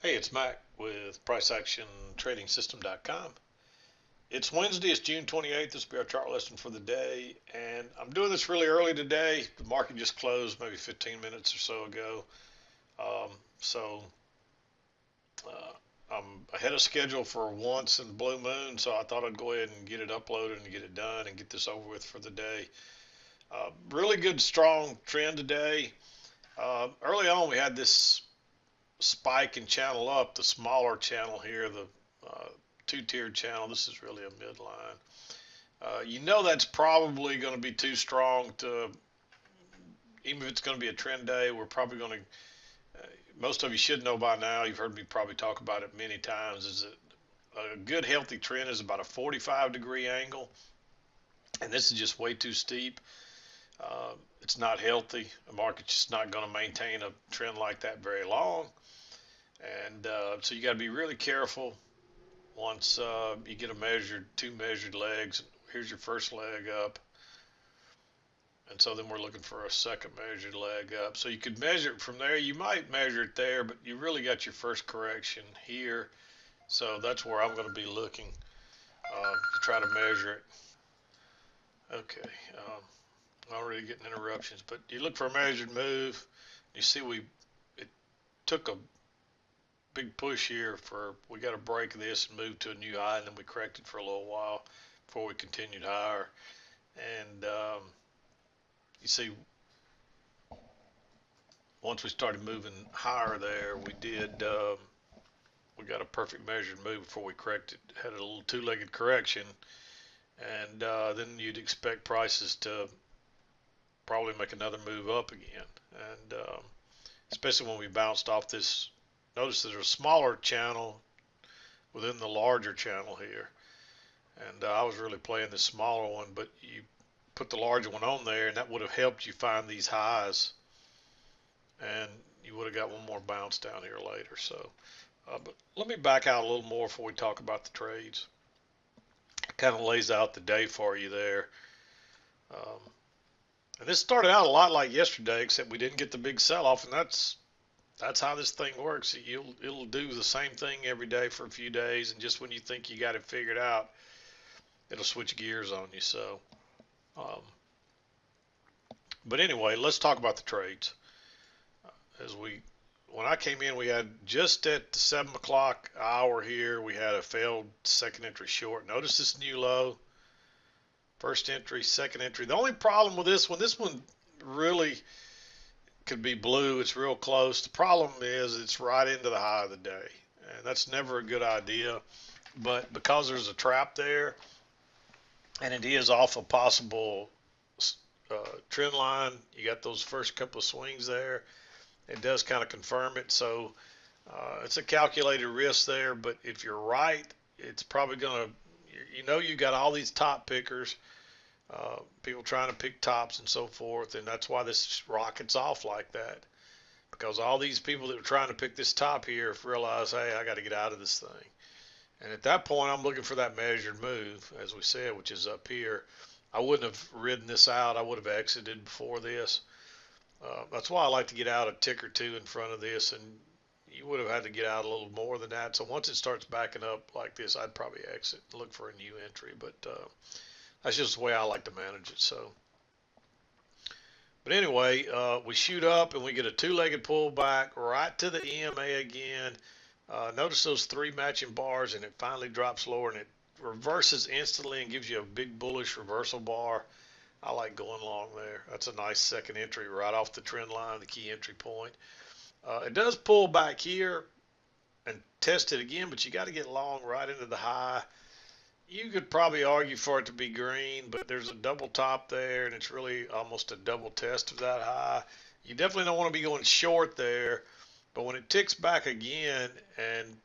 Hey, it's Mac with PriceActionTradingSystem.com. It's Wednesday, it's June 28th. This will be our chart lesson for the day. And I'm doing this really early today. The market just closed maybe 15 minutes or so ago. Um, so uh, I'm ahead of schedule for once in the blue moon. So I thought I'd go ahead and get it uploaded and get it done and get this over with for the day. Really good, strong trend today. Early on, we had this spike and channel up, the smaller channel here, the uh, two-tiered channel. This is really a midline. You know that's probably going to be too strong to, even if it's going to be a trend day, we're probably going to, most of you should know by now, you've heard me probably talk about it many times, is that a good healthy trend is about a 45-degree angle, and this is just way too steep. It's not healthy. The market's just not going to maintain a trend like that very long. And so you got to be really careful once you get two measured legs. Here's your first leg up, and so then we're looking for a second measured leg up. So you could measure it from there. You might measure it there, but you really got your first correction here. So that's where I'm going to be looking to try to measure it. Okay, already getting interruptions, but you look for a measured move. You see it took a big push here for, we got to break this and move to a new high, and then we corrected for a little while before we continued higher. And you see, once we started moving higher there, we got a perfect measured move before we corrected, had a little two-legged correction, and then you'd expect prices to probably make another move up again. And especially when we bounced off this, notice there's a smaller channel within the larger channel here. And I was really playing the smaller one, but you put the larger one on there, and that would have helped you find these highs, and you would have got one more bounce down here later. So, but let me back out a little more before we talk about the trades. It kind of lays out the day for you there. Um, and this started out a lot like yesterday, except we didn't get the big sell-off, and that's how this thing works. It'll do the same thing every day for a few days, and just when you think you got it figured out, it'll switch gears on you. So, um, but anyway, let's talk about the trades. As when I came in, we had just at the 7 o'clock hour here, we had a failed second entry short. Notice this new low, first entry, second entry. The only problem with this one really could be blue. It's real close. The problem is it's right into the high of the day, and that's never a good idea. But because there's a trap there, and it is off a possible trend line, you got those first couple of swings there. It does kind of confirm it. So it's a calculated risk there, but if you're right, it's probably going to, you got all these top pickers, people trying to pick tops and so forth, and that's why this rockets off like that, because all these people that are trying to pick this top here realize, hey, I got to get out of this thing. And at that point, I'm looking for that measured move, as we said, which is up here. I wouldn't have ridden this out. I would have exited before this. That's why I like to get out a tick or two in front of this, and you would have had to get out a little more than that. So once it starts backing up like this, I'd probably exit and look for a new entry. But that's just the way I like to manage it. So, but anyway, we shoot up and we get a two-legged pullback right to the EMA again. Notice those three matching bars, and it finally drops lower, and it reverses instantly and gives you a big bullish reversal bar. I like going long there. That's a nice second entry right off the trend line, the key entry point. It does pull back here and test it again, but you got to get long right into the high. You could probably argue for it to be green, but there's a double top there, and it's really almost a double test of that high. You definitely don't want to be going short there, but when it ticks back again and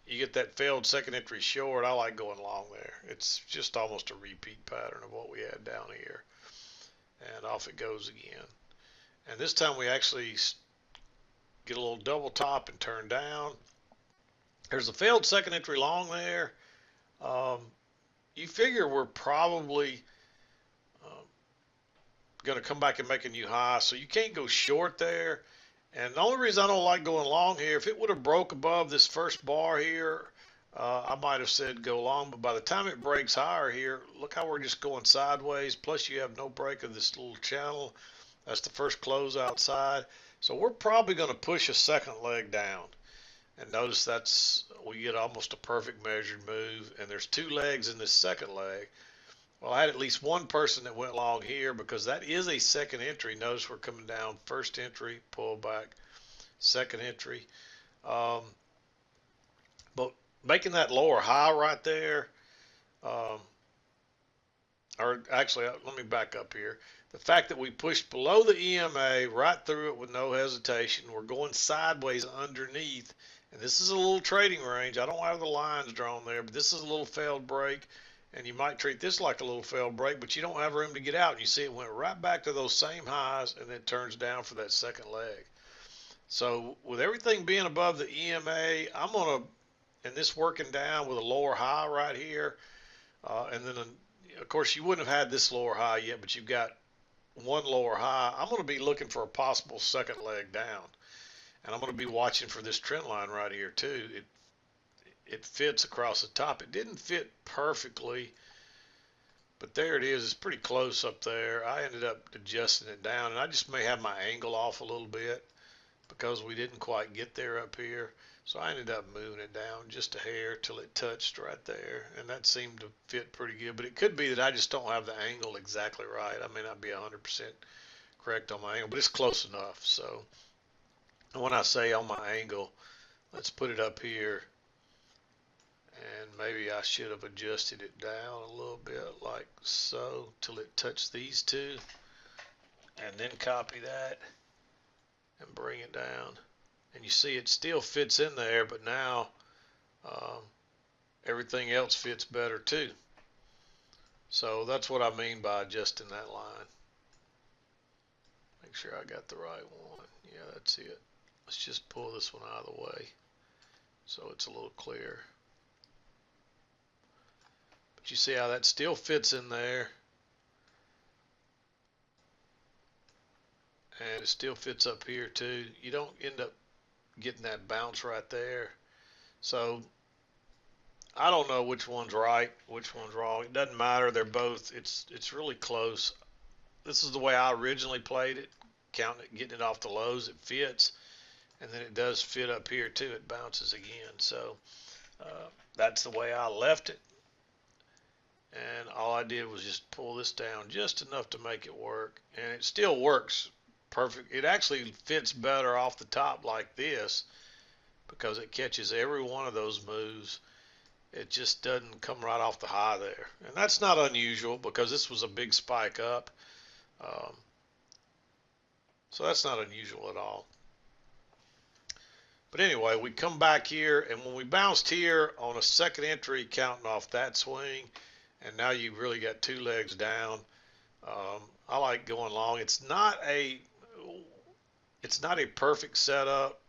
you get that failed second entry short, I like going long there. It's just almost a repeat pattern of what we had down here. And off it goes again. And this time we actually get a little double top and turn down. There's a failed second entry long there. Um, you figure we're probably going to come back and make a new high, so you can't go short there. And the only reason I don't like going long here, if it would have broke above this first bar here, I might have said go long. But by the time it breaks higher here, look how we're just going sideways. Plus you have no break of this little channel. That's the first close outside. So we're probably going to push a second leg down. And notice we get almost a perfect measured move. And there's two legs in this second leg. Well, I had at least one person that went long here because that is a second entry. Notice we're coming down, first entry, pull back, second entry. Um, but making that lower high right there, um, or actually, let me back up here. The fact that we pushed below the EMA right through it with no hesitation, we're going sideways underneath, and this is a little trading range. I don't have the lines drawn there, but this is a little failed break, and you might treat this like a little failed break, but you don't have room to get out. And you see it went right back to those same highs, and then turns down for that second leg. So with everything being above the EMA, I'm going to, and this working down with a lower high right here, and then of course you wouldn't have had this lower high yet, but you've got one lower high. I'm going to be looking for a possible second leg down, and I'm going to be watching for this trend line right here too. It fits across the top. It didn't fit perfectly, but there it is. It's pretty close up there. I ended up adjusting it down, and I just may have my angle off a little bit because we didn't quite get there up here. So I ended up moving it down just a hair till it touched right there, and that seemed to fit pretty good. But it could be that I just don't have the angle exactly right. I may not be 100% correct on my angle, but it's close enough. So when I say on my angle, let's put it up here, and maybe I should have adjusted it down a little bit like so till it touched these two, and then copy that and bring it down. And you see it still fits in there, but now everything else fits better too. So that's what I mean by adjusting that line. Make sure I got the right one. Yeah, that's it. Let's just pull this one out of the way so it's a little clearer. But you see how that still fits in there, and it still fits up here too. You don't end up getting that bounce right there. So I don't know which one's right, which one's wrong. It doesn't matter. They're both. It's really close. This is the way I originally played it, counting it, getting it off the lows. It fits, and then it does fit up here too. It bounces again. So that's the way I left it. And all I did was just pull this down just enough to make it work, and it still works perfect. It actually fits better off the top like this because it catches every one of those moves. It just doesn't come right off the high there, and that's not unusual because this was a big spike up. So that's not unusual at all. But anyway, we come back here, and when we bounced here on a second entry, counting off that swing, and now you really got two legs down. I like going long. It's not a perfect setup.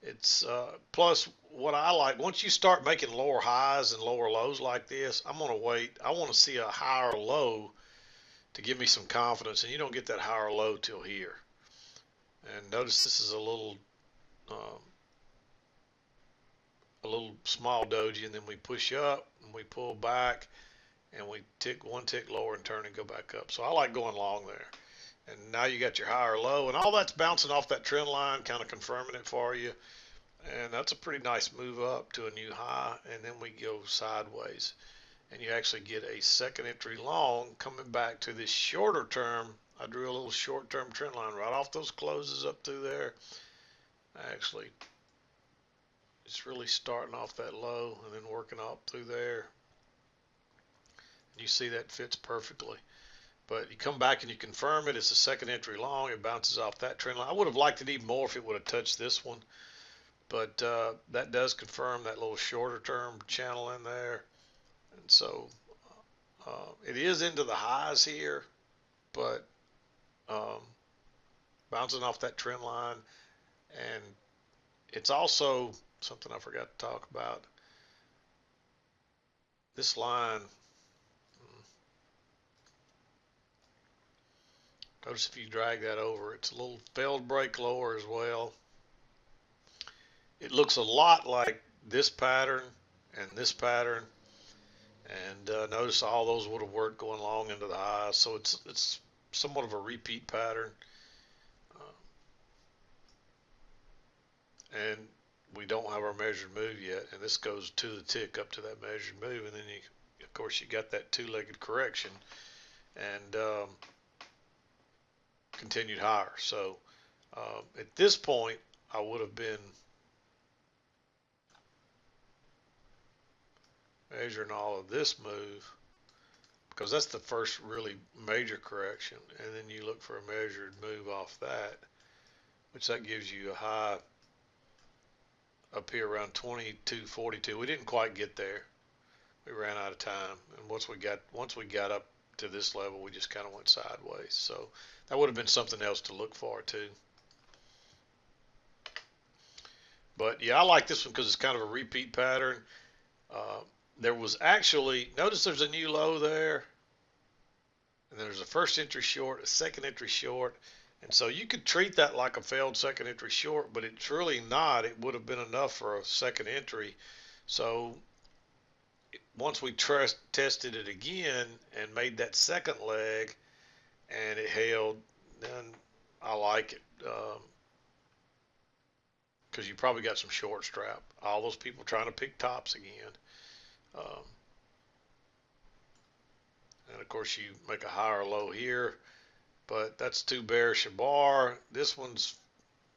It's plus what I like, once you start making lower highs and lower lows like this, I'm going to wait. I want to see a higher low to give me some confidence, and you don't get that higher low till here. And notice this is a little small doji, and then we push up and we pull back and we tick one tick lower and turn and go back up. So I like going long there. And now you got your higher low, and all that's bouncing off that trend line, kind of confirming it for you. And that's a pretty nice move up to a new high, and then we go sideways. And you actually get a second entry long coming back to this shorter term. I drew a little short term trend line right off those closes up through there. Actually, it's really starting off that low and then working up through there. And you see that fits perfectly. But you come back and you confirm it. It's a second entry long. It bounces off that trend line. I would have liked it even more if it would have touched this one. But that does confirm that little shorter term channel in there. And so it is into the highs here, but bouncing off that trend line. And it's also something I forgot to talk about. This line, Notice if you drag that over, it's a little failed break lower as well. It looks a lot like this pattern and this pattern, and notice all those would have worked going long into the highs. So it's somewhat of a repeat pattern, and we don't have our measured move yet. And this goes to the tick up to that measured move, and then of course, you got that two-legged correction and continued higher. So at this point, I would have been measuring all of this move, because that's the first really major correction, and then you look for a measured move off that, which that gives you a high up here around 22.42. We didn't quite get there. We ran out of time, and once we got up to this level, we just kind of went sideways. So that would have been something else to look for too. But yeah, I like this one because it's kind of a repeat pattern. There was actually, notice there's a new low there, and there's a first entry short, a second entry short, and so you could treat that like a failed second entry short, but it's really not. It would have been enough for a second entry. So once we tested it again and made that second leg and it held, then I like it, because you probably got some short strap. All those people trying to pick tops again. And of course, you make a higher low here, but that's too bearish a bar. This one's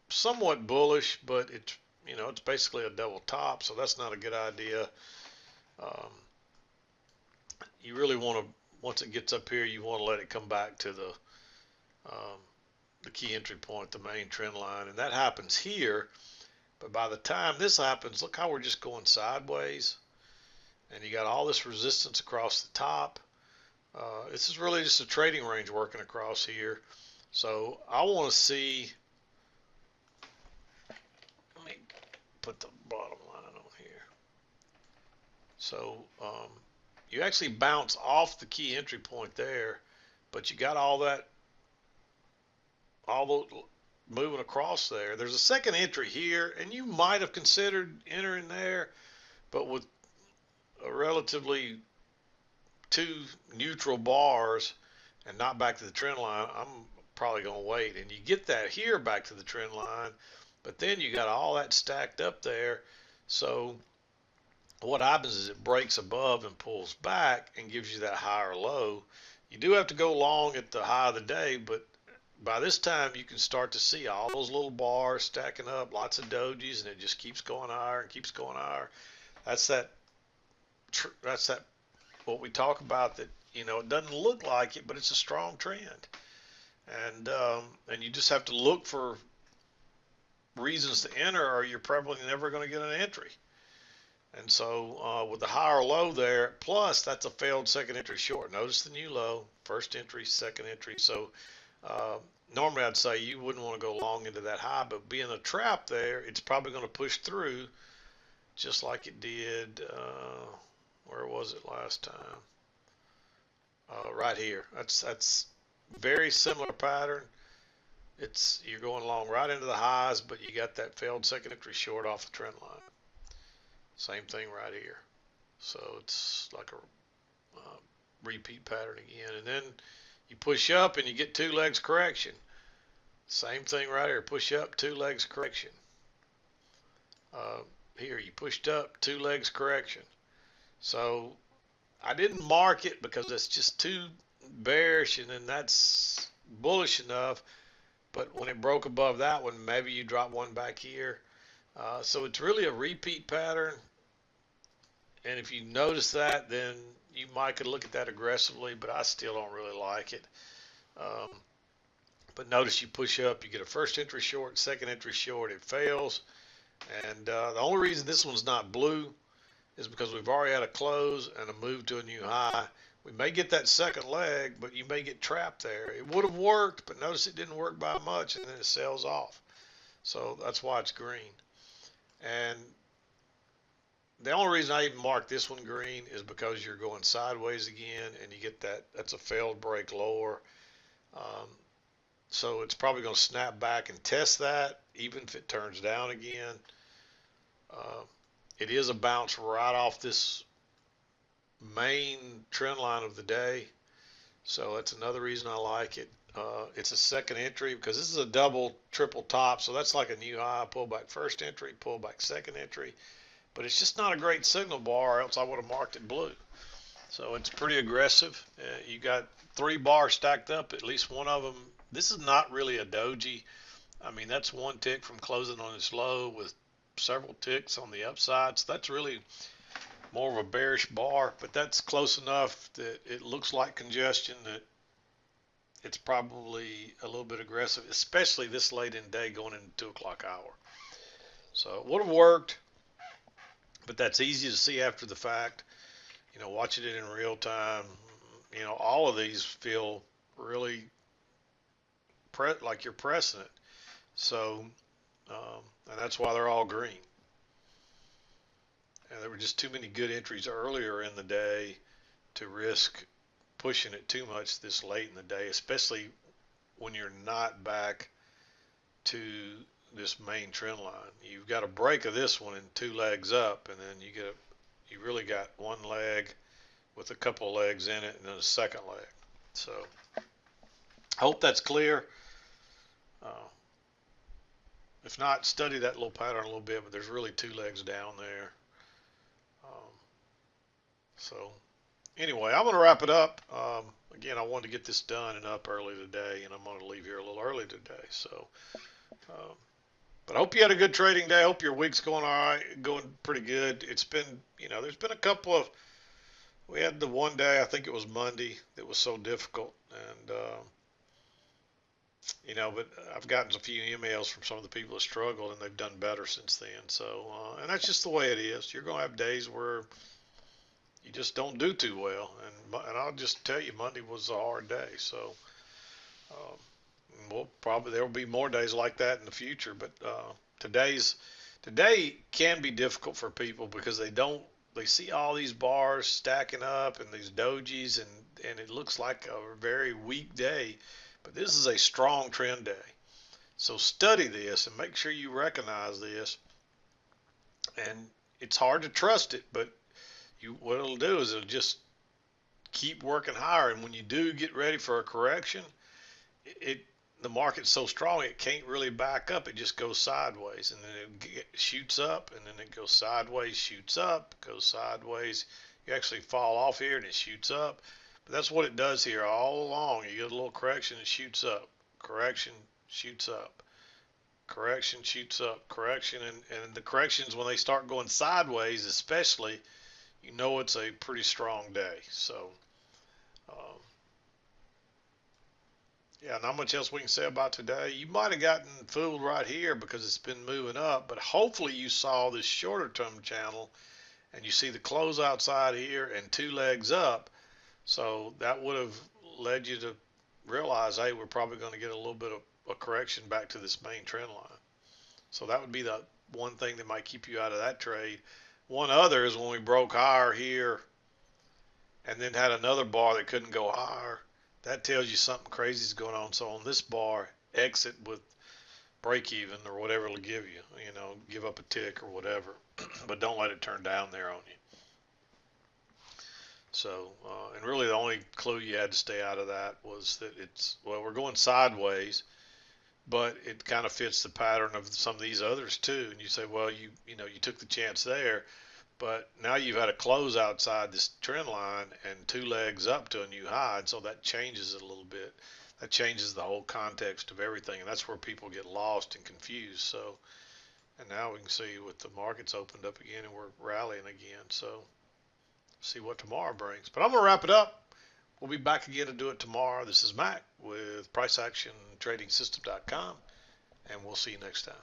somewhat bullish, but it's basically a double top, so that's not a good idea. You really want to, once it gets up here, you want to let it come back to the key entry point, the main trend line, and that happens here. But by the time this happens, look how we're just going sideways, and you got all this resistance across the top. This is really just a trading range working across here. So I want to see, let me put the bottom line on here. So you actually bounce off the key entry point there, but you got all those moving across there. There's a second entry here, and you might have considered entering there, but with a relatively two neutral bars and not back to the trend line, I'm probably going to wait. And you get that here back to the trend line, but then you got all that stacked up there. So what happens is it breaks above and pulls back and gives you that higher low. You do have to go long at the high of the day, but by this time you can start to see all those little bars stacking up, lots of dojis, and it just keeps going higher and keeps going higher. That's that what we talk about, that it doesn't look like it, but it's a strong trend, and you just have to look for reasons to enter, or you're probably never going to get an entry. And so with the higher low there, plus that's a failed second entry short. Notice the new low, first entry, second entry. So normally I'd say you wouldn't want to go long into that high, but being a trap there, it's probably going to push through just like it did. Where was it last time? Right here. That's very similar pattern. You're going long right into the highs, but you got that failed second entry short off the trend line. Same thing right here. So it's like a repeat pattern again, and then you push up and you get two legs correction. Same thing right here. Push up, two legs correction. Here you pushed up, two legs correction. So I didn't mark it because it's just too bearish, and then that's bullish enough. But when it broke above that one, maybe you drop one back here. So it's really a repeat pattern. And if you notice that, then you might could look at that aggressively, but I still don't really like it. But notice you push up, you get a first entry short, second entry short, it fails. And the only reason this one's not blue is because we've already had a close and a move to a new high. We may get that second leg, but you may get trapped there. It would have worked, but notice it didn't work by much, and then it sells off. So that's why it's green. And the only reason I even marked this one green is because you're going sideways again, and you get that's a failed break lower. So it's probably going to snap back and test that, even if it turns down again. Uh, it is a bounce right off this main trend line of the day. So that's another reason I like it. It's a second entry because this is a double, triple top. So that's like a new high, pull back first entry, pull back second entry. But it's just not a great signal bar, or else I would have marked it blue. So it's pretty aggressive. You got 3 bars stacked up, at least one of them. This is not really a doji. I mean, that's one tick from closing on its low with several ticks on the upside. So that's really more of a bearish bar, but that's close enough that it looks like congestion, that it's probably a little bit aggressive, especially this late in the day going into 2 o'clock hour. So it would have worked, but that's easy to see after the fact. You know, watching it in real time, you know, all of these feel really like you're pressing it. So, and that's why they're all green. And there were just too many good entries earlier in the day to risk pushing it too much this late in the day, especially when you're not back to this main trend line. You've got a break of this one and 2 legs up, and then you really got one leg with a couple of legs in it and then a second leg. So I hope that's clear. If not, study that little pattern a little bit, but there's really 2 legs down there. So anyway, I'm going to wrap it up. Again, I wanted to get this done and up early today, and I'm going to leave here a little early today. So, but I hope you had a good trading day. I hope your week's going all right, going pretty good. It's been, you know, there's been a couple of, we had the one day, I think it was Monday, that was so difficult. And, you know, but I've gotten a few emails from some of the people that struggled, and they've done better since then. So, and that's just the way it is. You're going to have days where you just don't do too well, and I'll just tell you, Monday was a hard day. So, well, probably there will be more days like that in the future. But today can be difficult for people because they see all these bars stacking up and these dojis, and it looks like a very weak day. But this is a strong trend day. So study this and make sure you recognize this. And it's hard to trust it, but what it'll do is it'll just keep working higher. And when you do get ready for a correction, the market's so strong it can't really back up. It just goes sideways, and then it shoots up, and then it goes sideways, shoots up, goes sideways. You actually fall off here, and it shoots up. But that's what it does here all along. You get a little correction, it shoots up. Correction, shoots up. Correction, shoots up. Correction, and the corrections, when they start going sideways especially, you know it's a pretty strong day. So, yeah, not much else we can say about today. You might have gotten fooled right here because it's been moving up, but hopefully you saw this shorter term channel and you see the close outside here and 2 legs up. So that would have led you to realize, hey, we're probably going to get a little bit of a correction back to this main trend line. So that would be the one thing that might keep you out of that trade. One other is when we broke higher here and then had another bar that couldn't go higher. That tells you something crazy is going on. So on this bar, exit with break even or whatever it'll give you. You know, give up a tick or whatever, but don't let it turn down there on you. So, and really the only clue you had to stay out of that was that it's, well, we're going sideways, but it kind of fits the pattern of some of these others too. And you say, well, you know, you took the chance there, but now you've had a close outside this trend line and 2 legs up to a new high, and so that changes it a little bit. That changes the whole context of everything, and that's where people get lost and confused. So, and now we can see with the markets opened up again and we're rallying again. So, see what tomorrow brings. But I'm going to wrap it up. We'll be back again to do it tomorrow. This is Mac with PriceActionTradingSystem.com, and we'll see you next time.